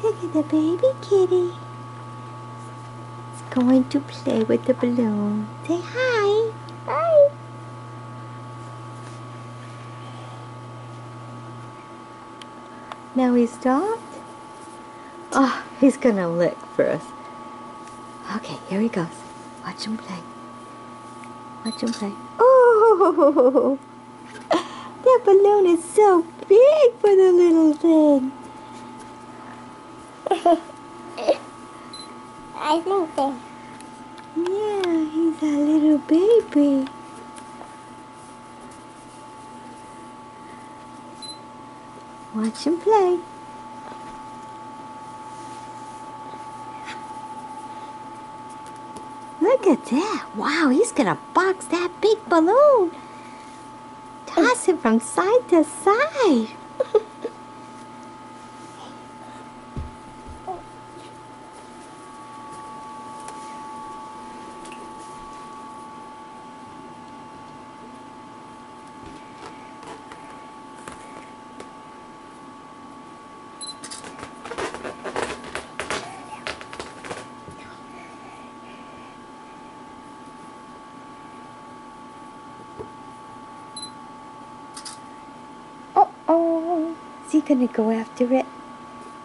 Look at the baby kitty. It's going to play with the balloon. Say hi. Hi. Now he stopped. Oh, he's gonna lick first. Okay, here he goes. Watch him play. Watch him play. Oh, that balloon is so big for the little thing. I think so. Yeah, he's a little baby. Watch him play. Look at that. Wow, he's gonna box that big balloon. Toss it from side to side. Uh-oh. Is he gonna go after it?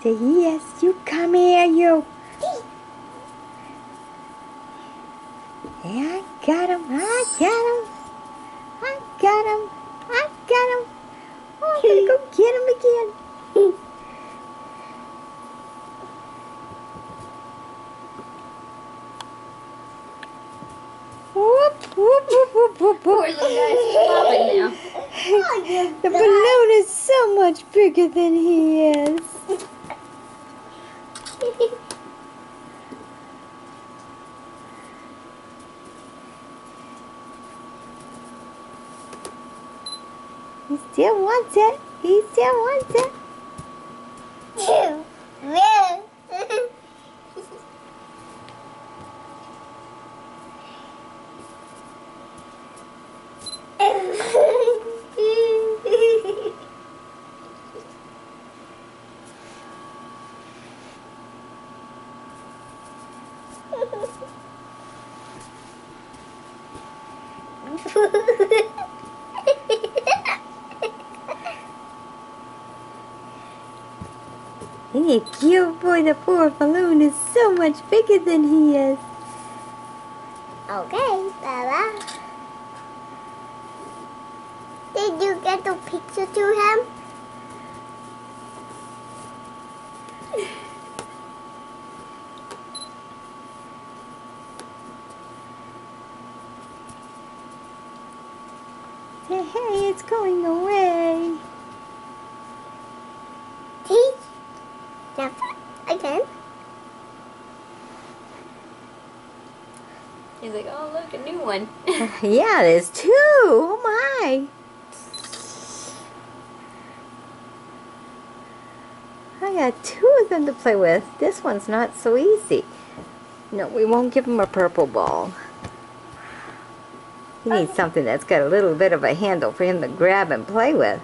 Say, yes, you come here, you. Yeah, I got him. I got him. I got him. I got him. Oh, I'm gonna go get him again. Whoop, whoop, whoop, whoop, whoop, Poor whoop. little guy's popping now. The balloon is so much bigger than he is. He still wants it. He still wants it. Hey, cute boy, the poor balloon is so much bigger than he is. Okay, Baba. Did you get the picture to him? Say, hey, it's going away. See? Yes, again. He's like, oh, look, a new one. Yeah, there's two. Oh, my. I got two of them to play with. This one's not so easy. No, we won't give him a purple ball. He needs something that's got a little bit of a handle for him to grab and play with.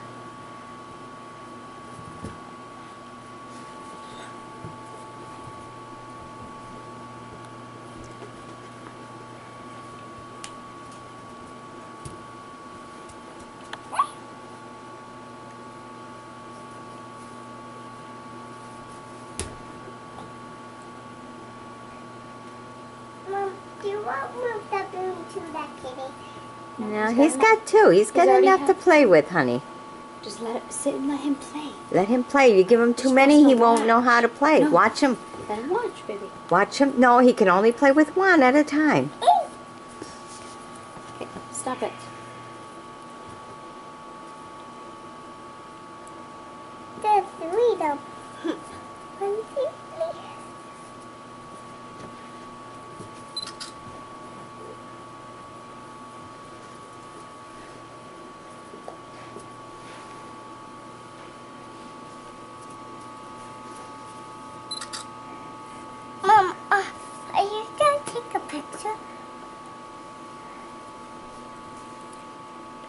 Mom, do you want to move the balloon to that kitty? No, he's got two. He's got already enough to play with, honey. Just let it sit and let him play. Let him play. You give him too You're many, supposed he to won't know watch. how to play. No. Watch him. Let him watch, baby. Watch him. No, he can only play with one at a time. Okay, stop it. There's three of them. One, two, three. Mom, are you gonna take a picture?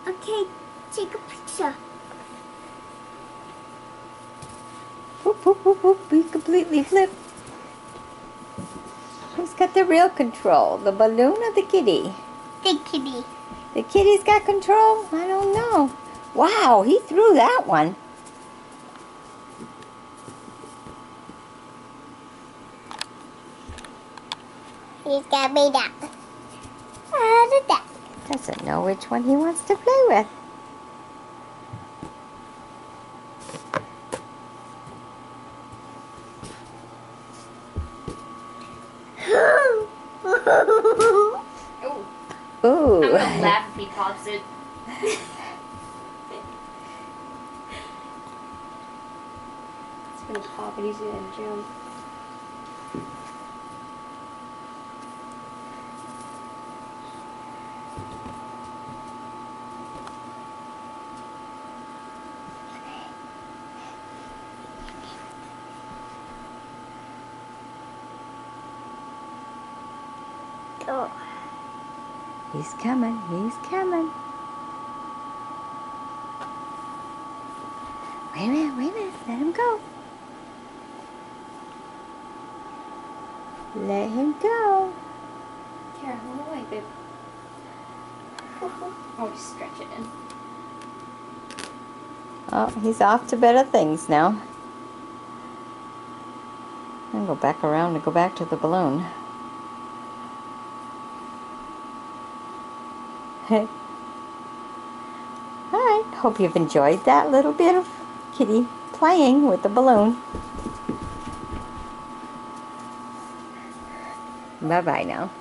Okay, take a picture. Oop. Whoop, whoop, whoop, whoop. He completely flipped. Who's got the real control? The balloon or the kitty? The kitty. The kitty's got control? I don't know. Wow, he threw that one. He's got me duck. The duck. Doesn't know which one he wants to play with. Oh, Ooh. I'm gonna laugh if he pops it. It's gonna pop and he's gonna jump. Oh. He's coming. He's coming. Wait a minute. Wait a minute. Let him go. Let him go. Kara, hold away, babe. Oh, just stretch it in. Oh, he's off to better things now. I'll go back around and go back to the balloon. Alright, hope you've enjoyed that little bit of Kitty playing with the balloon. Bye-bye now.